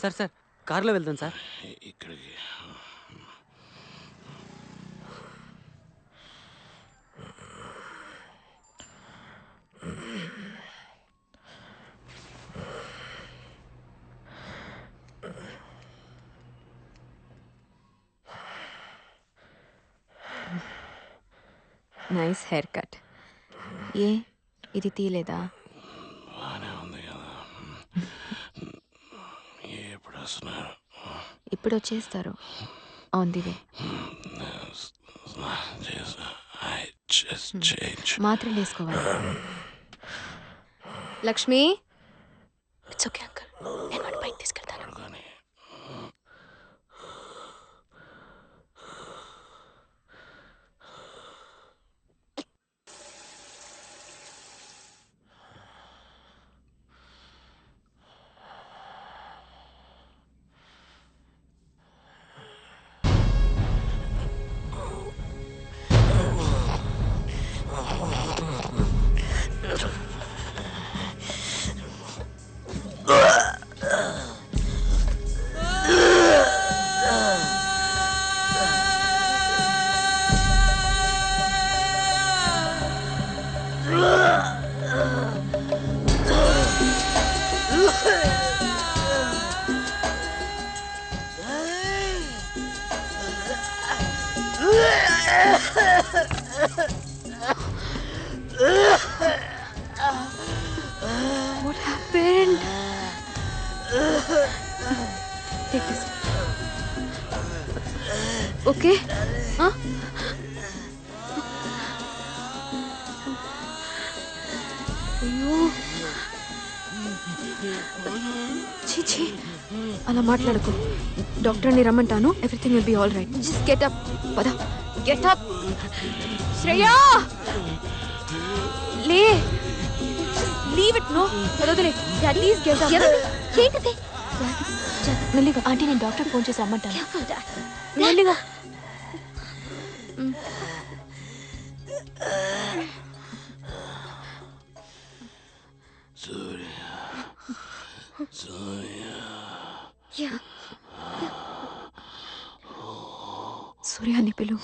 Sir sir కార్లో వెళ్దాం sir. ఇక్కడికి నైస్ హెయిర్ కట్. ఏ ఇది తీయలేదా? బాగానే ఉంది కదా. ఎప్పుడు వస్తున్నారు? ఇప్పుడు వచ్చేస్తారు. On the way. మాత్రలు వేసుకోవాలి. లక్ష్మి, ఇట్స్ ఓకే అంకుల్, నేను వాడి బైక్ తీసుకెళ్తాను. What happened? Take this. Okay? Huh? అయ్యో, చీచి, అలా మాట్లాడుకో. డాక్టర్ని రమ్మంటాను. Everything will be all right. Just get up. పద, గెట్ అప్. శ్రేయా, లే. Leave it. నో, వదలే. Please get up. ఏంటిది? మెల్లిగా. ఆంటీ, నేను డాక్టర్ ఫోన్ చేసి రమ్మంటాను. మెల్లిగా. సూర్యాన్ని పిలు.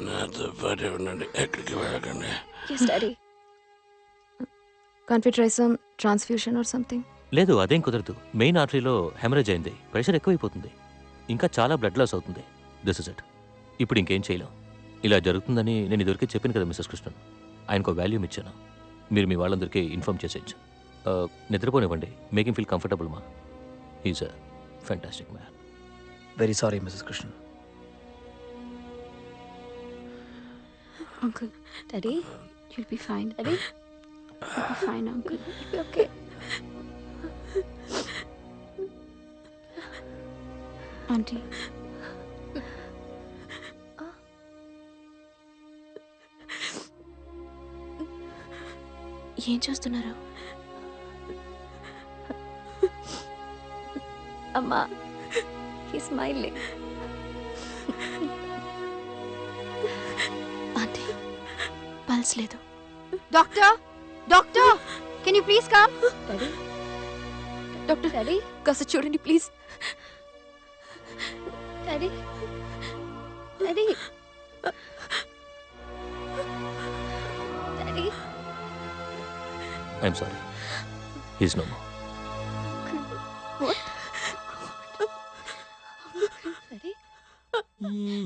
నాతో ఉండండి, ఎక్కడికి వెళ్ళకండి. Can't we try some transfusion or something? లేదు, అదేం కుదరదు. మెయిన్ ఆర్టరీలో హెమరేజ్ అయింది. ప్రెషర్ ఎక్కువైపోతుంది. ఇంకా చాలా బ్లడ్ లాస్ అవుతుంది. This is it. ఇప్పుడు ఇంకేం చేయలేం. ఇలా జరుగుతుందని నేను ఇదివరకే చెప్పాను కదా మిస్సెస్ కృష్ణన్. ఆయనకు వాల్యూమ్ ఇచ్చాను. మీరు మీ వాళ్ళందరికీ ఇన్ఫార్మ్ చేసేయచ్చు. నిద్రపోనివ్వండి. మేక్ హిమ్ ఫీల్ కంఫర్టబుల్ మా. He's a fantastic man. Very sorry Mrs Krishnan. Uncle, Daddy, you'll be fine. Daddy, you'll be fine, Uncle. You'll be okay. Auntie. ఏం చేస్తున్నారు? అమ్మా, he's smiling. ఆంటీ, పల్స్ లేదు. Doctor, doctor, can you please come? Daddy, doctor, daddy, కాస్త చూడండి please. Daddy, daddy, daddy. I'm sorry. He's no more. What? Daddy?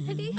Daddy?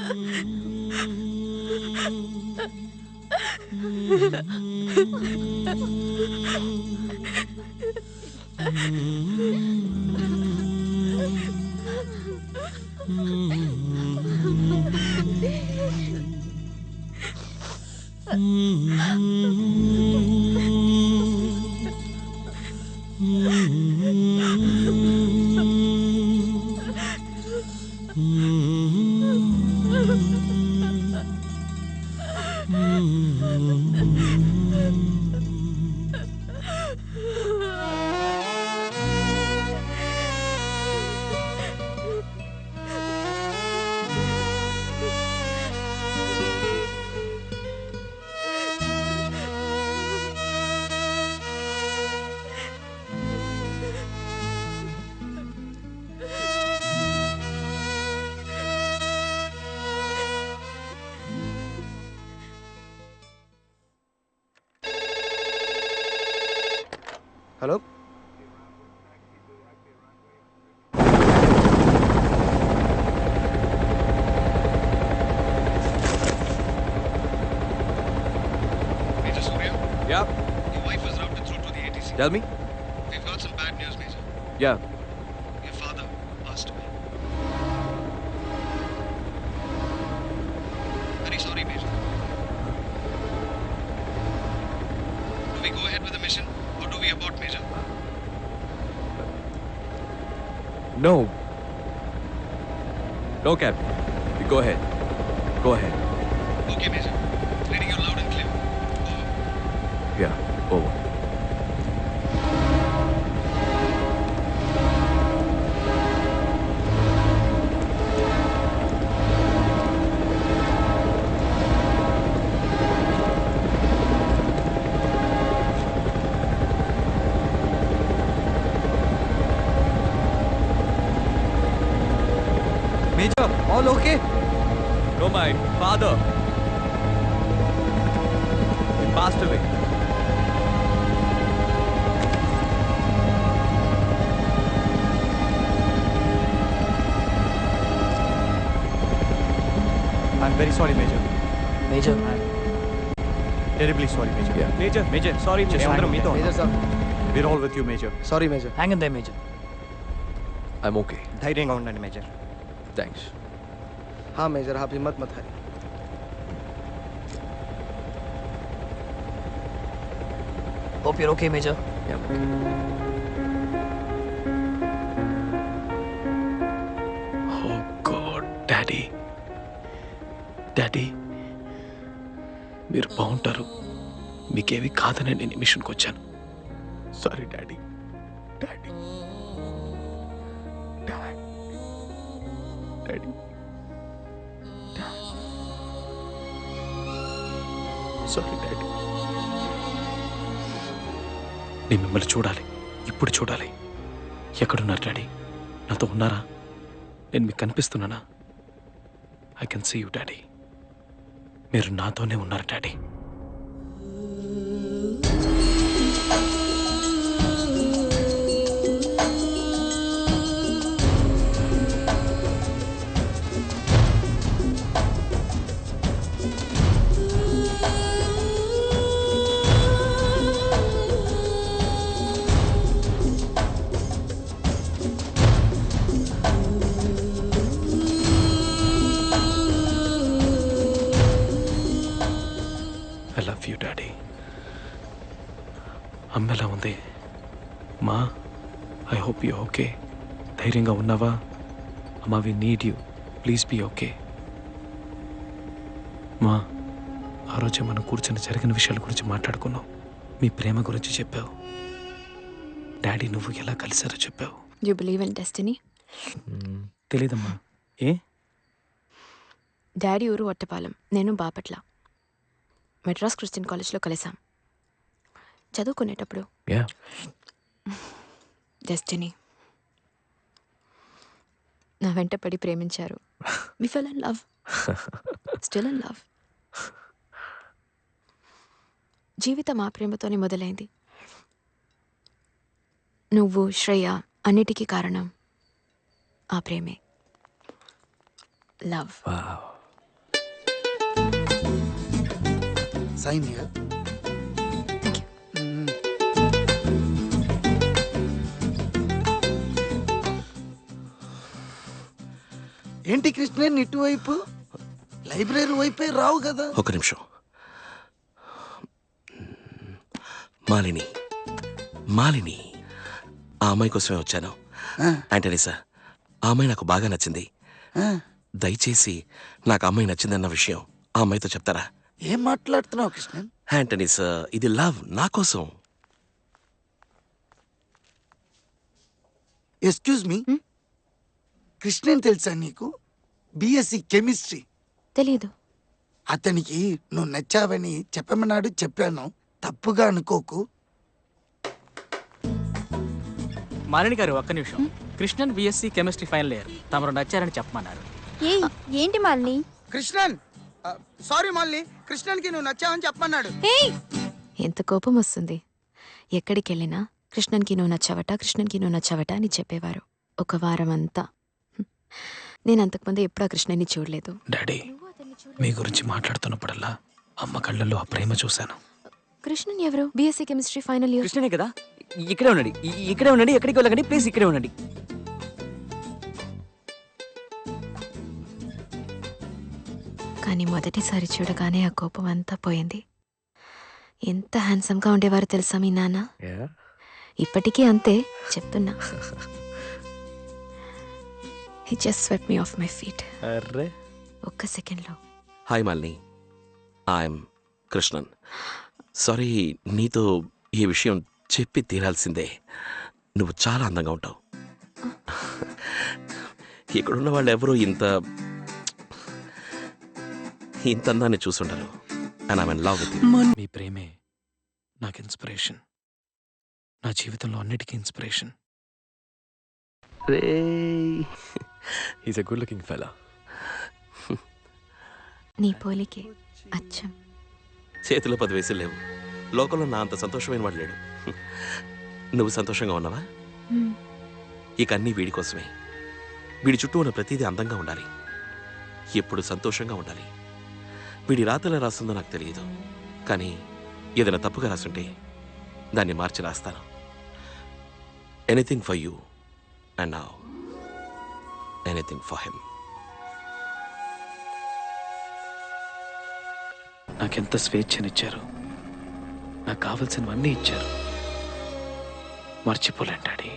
Hello Major Surya, yeah your wife was routed through to the ATC. Tell me We've got some bad news, Major. Yeah Your father passed away. Very sorry, Major. Do we go ahead with the mission or do we abort, Major? No no cab go head go head Okay, Major. Reading you loud and clear. Over. Yeah over Major, all okay? No, my father. He passed away. I'm very sorry, Major. Major Terribly sorry, Major. Yeah. Major, sorry, Major. hang on. Major sir We're all with you, Major. Sorry major hang there major I'm okay ధైర్యంగా ఉండండి, Major. Thanks हाँ major आप हिम्मत मत हारिए hope you're okay major oh God daddy daddy మీరు బాగుంటారు మీకేవి కాదని నేను మిషన్కి వచ్చాను sorry daddy daddy daddy sorry daddy నేను మిమ్మల్ని చూడాలి ఇప్పుడు చూడాలి ఎక్కడున్నారు డాడీ నాతో ఉన్నారా నేను మీకు కనిపిస్తున్నానా I can see you daddy మీరు నాతోనే ఉన్నారు daddy I love you daddy అమ్మ ఎలా ఉంది మా ఐ హోప్ యూ ఓకే ధైర్యంగా ఉన్నావా అమ్మా we need you please be okay మా ఆ రోజే మనం కూర్చొని జరిగిన విషయాల గురించి మాట్లాడుకున్నాం మీ ప్రేమ గురించి చెప్పావు డాడీ నువ్వు ఎలా కలిసారో చెప్పావు యూ బిలీవ్ ఇన్ డెస్టినీ? తెలీదమ్మా ఏ డాడీ ఊరు ఒట్టపాలెం, నేను బాపట్ల. మెడ్రాస్ క్రిస్టియన్ కాలేజ్లో కలిసాం. చదువుకునేటప్పుడు యా డెస్టినీ నా వెంట పడి ప్రేమించారు. We fell in love, still in love. జీవితం ఆ ప్రేమతోనే మొదలైంది. నువ్వు శ్రేయ అన్నిటికీ కారణం ఆ ప్రేమే. లవ్. साइन है థ్యాంక్ యూ. ఏంటి కృష్ణ ఇటువైపు లైబ్రరీ వైపే రావు కదా? ఒక నిమిషం. మాలిని మాలిని ఆ అమ్మాయి కోసమే వచ్చాను. ఆంటనీ సార్, ఆ అమ్మాయి నాకు బాగా నచ్చింది. దయచేసి నాకు అమ్మాయి నచ్చిందన్న విషయం ఆ అమ్మాయితో చెప్తారా? ఏం మాట్లాడుతున్నావు కృష్ణ? ఆంటనీ సార్, ఇది లవ్ నా కోసం. ఎక్స్క్యూజ్ మీ, కృష్ణన్ తెలుసా నీకు? BSc chemistry. తెలీదు. అతనికి నువ్వు నచ్చావని చెప్పమన్నాడు, చెప్పాను. తప్పుగా అనుకోకు. మాలిని గారు ఒక్క నిమిషం. Krishnan BSc chemistry final year, తమరు నచ్చారని చెప్పమన్నారు. ఏంటి మాలిని? కృష్ణన్ సారీ మాలిని, కృష్ణన్కి నువ్వు నచ్చావని చెప్పమన్నాడు. ఎంత కోపం వస్తుంది. ఎక్కడికి వెళ్ళినా కృష్ణన్కి నువ్వు నచ్చావట, కృష్ణన్కి నువ్వు నచ్చావట అని చెప్పేవారు ఒక వారం అంతా. నేను అంతకుముందు ఎప్పుడు ఆ కృష్ణని చూడలేదు. డాడీ, మీ గురించి మాట్లాడుతున్నప్పుడల్లా అమ్మ కళ్ళల్లో ఆ ప్రేమ చూశాను. కృష్ణన్ ఎవరు? BSc chemistry final year. కృష్ణనే కదా? ఇక్కడే ఉండండి, ఇక్కడే ఉండండి, ఎక్కడికి వెళ్ళకండి, ప్లీజ్ ఇక్కడే ఉండండి. కానీ మొదటిసారి చూడగానే ఆ కోపం అంతా పోయింది. ఎంత హ్యాండ్సమ్గా ఉండేవారు తెలుసా మీ నాన్న? ఇప్పటికీ అంతే, చెప్తున్నా. He just swept me off my feet. ఒక్క సెకండ్లో. Hi Malini, I'm Krishnan. Sorry, నీతో ఈ విషయం చెప్పి తీరాల్సిందే. నువ్వు చాలా అందంగా ఉంటావు. ఇక్కడున్న వాళ్ళు ఎవరూ ఇంత అందాన్ని చూసుండరు. And I'm in love with you. మీ ప్రేమే నాకు ఇన్స్పిరేషన్, నా జీవితంలో అన్నిటికీ inspiration. He's a good looking fella. నీ పోలికే అచ్చం. చేతిలో 10 వేసి లేవు. లోకంలో నా అంత సంతోషమైన వాడు లేడు. నువ్వు సంతోషంగా ఉన్నావా? ఇక అన్నీ వీడి కోసమే. వీడి చుట్టూ ఉన్న ప్రతిదీ అందంగా ఉండాలి, ఎప్పుడు సంతోషంగా ఉండాలి. వీడి రాతలా రాస్తుందో నాకు తెలియదు, కానీ ఏదైనా తప్పుగా రాస్తుంటే దాన్ని మార్చి రాస్తాను. Anything for you and now anything for him. నాకెంత స్వేచ్ఛనిచ్చారు, నాకు కావలసినవన్నీ ఇచ్చారు. మర్చిపోలేను daddy.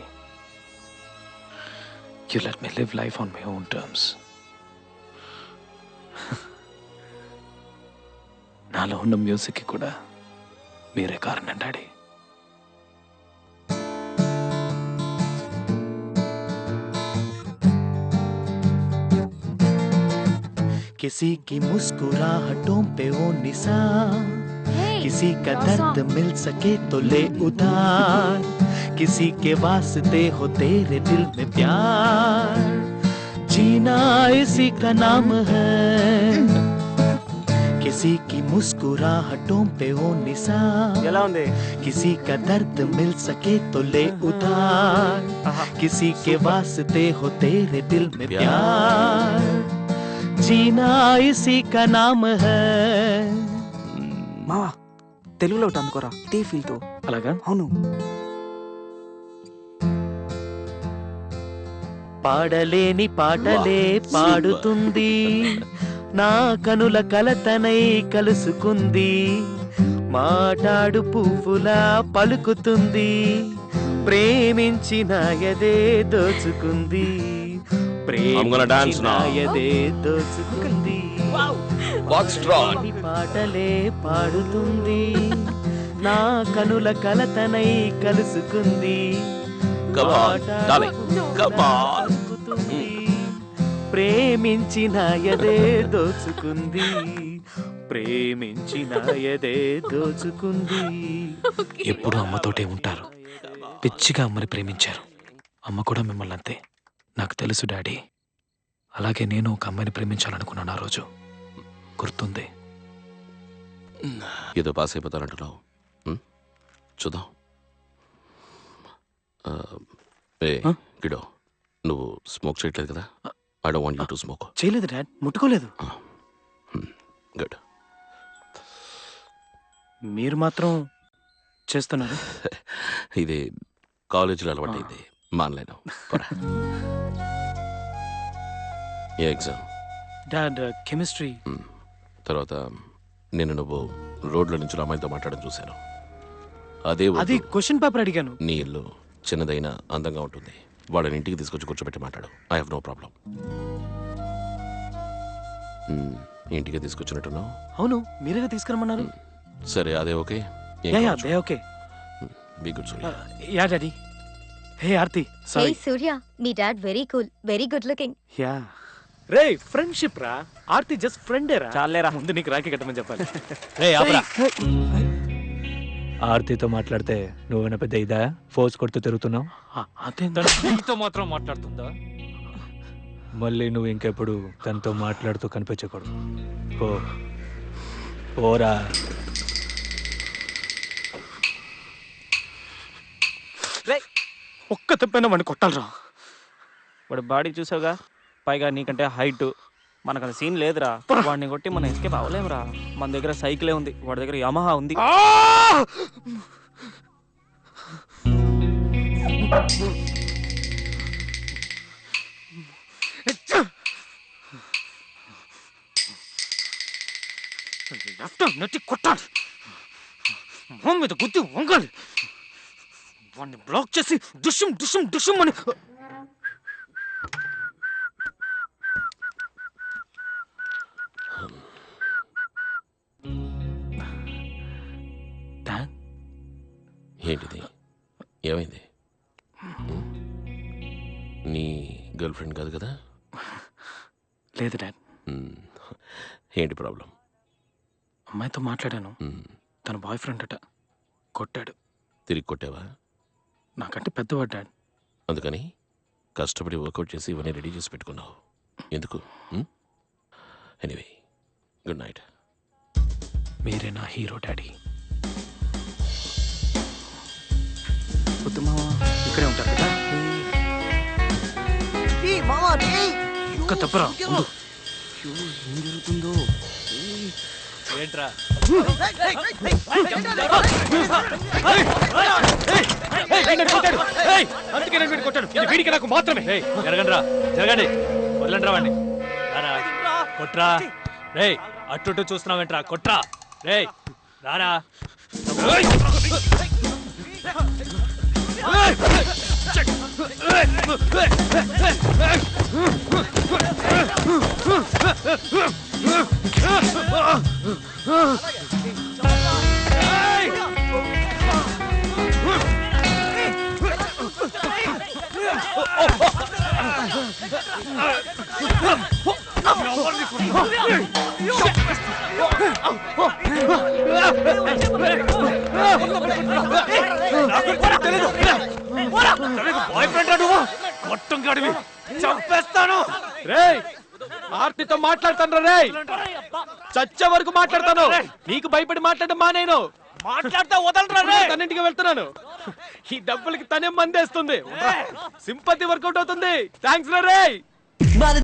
You let me live life on my own terms. నాలో ఉన్న మ్యూజిక్కి కూడా మీరే కారణం డాడీ. किसी की मुस्कुराहटों पे वो निशान, किसी का दर्द मिल सके तो ले उधार, किसी के वास्ते हो तेरे दिल में प्यार, जीना इसी का नाम है. किसी की मुस्कुराहटों पे वो निशान, किसी का दर्द मिल सके तो ले उधार, किसी के वास्ते हो तेरे दिल में प्यार, जीना इसी का नाम है. మావా, తెలుగులో ఒకటి అనుకోరా, ఇదే ఫీల్ తో. అలాగా? అవును. పాడలేని పాటలే పాడుతుంది, నా కనుల కలతనై కలుసుకుంది, మాటాడు పువ్వులా పలుకుతుంది, ప్రేమించిన ఎదే దోచుకుంది, ప్రేమించిన ఎదే దోచుకుంది. పాటలే పాడుతుంది, నా కనుల కలతనై కలుసుకుంది, ప్రేమించిన ఎదే దోచుకుంది, ప్రేమించిన ఎదే దోచుకుంది. ఎప్పుడు అమ్మతోటే ఉంటారు. పిచ్చిగా అమ్మని ప్రేమించారు. అమ్మ కూడా మిమ్మల్ని అంతే. నాకు తెలుసు డాడీ. అలాగే నేను ఒక అమ్మాయిని ప్రేమించాలనుకున్నాను ఆ రోజు. గుర్తుంది. ఏదో పాస్ అయిపోతానంటున్నావు. చూద్దాం. గిడో, నువ్వు స్మోక్ చేయట్లేదు కదా? I don't want you to smoke. చేయలేదు డాడ్, ముట్టుకోలేదు. గుడ్. మీరు మాత్రం చేస్తున్నారు. ఇది కాలేజీలో అలవాటైంది, మానలేను. ఏ ఎగ్జామ్? Dad chemistry. తర్వాత నేను నువ్వు రోడ్ల నుంచి అమ్మాయితో మాట్లాడడం చూశాను. అదే అది క్వశ్చన్ పేపర్ అడిగాను. నీ ఇల్లు చిన్నదైనా అందంగా ఉంటుంది. వాళ్ళని ఇంటికి తీసుకొచ్చి కూర్చోబెట్టి మాట్లాడు. I have no problem. ఇంటికి తీసుకొచ్చినట్టున్నావు? అవును, మీరేగా తీసుకురమ్మన్నారు. సరే, అదే okay. Okay. Be good Surya. Yeah daddy. Hey Aarti. Hey Surya, మీ dad very cool, very good looking. Yeah రే, ఫ్రెండ్షిప్ రా. ఆర్తి జస్ట్ ఫ్రెండే రా. చాలేరా, ముందు నీకు రాఖీ కట్టమని చెప్పాలి. రే ఆపరా. ఆర్తితో మాట్లాడితే నువ్వేనా పెద్ద ఇదా ఫోర్స్ కొడుతూ తిరుగుతున్నావు? నీతో మాత్రం మాట్లాడుతుందా? మళ్ళీ నువ్వు ఇంకెప్పుడు తనతో మాట్లాడుతూ కనిపించకూడదు. ఓరా. ఒక్క తప్పైనా వాడిని కొట్టాలరా. వాడు బాడీ చూసావుగా, పైగా నీకంటే హైట్. మనకు అది సీన్ లేదురా. వాడిని కొట్టి మనం ఎస్కేప్ అవ్వలేమురా. మన దగ్గర సైకిలే ఉంది, వాడి దగ్గర యమహా ఉంది. నెట్టి కొట్టాలి, మొహం మీద గుద్ది వంగాలి, వాడిని బ్లాక్ చేసి డుషుం డుషుం డుషుం అని. ఏంటిది? ఏమైంది? నీ గర్ల్ ఫ్రెండ్ కాదు కదా? లేదు డాడ్. ఏంటి ప్రాబ్లం? అమ్మాయితో మాట్లాడాను. తన బాయ్ ఫ్రెండ్ అట, కొట్టాడు. తిరిగి కొట్టావా? నాకంటే పెద్దవాడు డాడ్. అందుకని కష్టపడి వర్కౌట్ చేసి ఇవన్నీ రెడీ చేసి పెట్టుకున్నావు. ఎందుకు? Anyway, good night. మీరే నా హీరో డాడీ. ఇక్కడే ఉంటారు కదా? ఒక్క తప్పరా. ఏం జరుగుతుందో ఏంట్రా? వీడికి నాకు మాత్రమే. జరగండి, జరగండి, వదలండి రా వాడిని. కొట్రా. రే, అట్టు చూస్తున్నావేంట్రా? కొట్రా. రే రారా. చంపేస్తాను. రేయ్, ఆర్తితో మాట్లాడతాను. రేయ్, చచ్చే వరకు మాట్లాడతాను. నీకు భయపడి మాట్లాడడం మానేను. మాట్లాడతా వదలరా. రే, తన్నింటికి వెళ్తున్నాను. ఈ డబ్బులకి తనే మందేస్తుంది. సింపతి వర్కౌట్ అవుతుంది. థ్యాంక్స్ రా. రేయ్.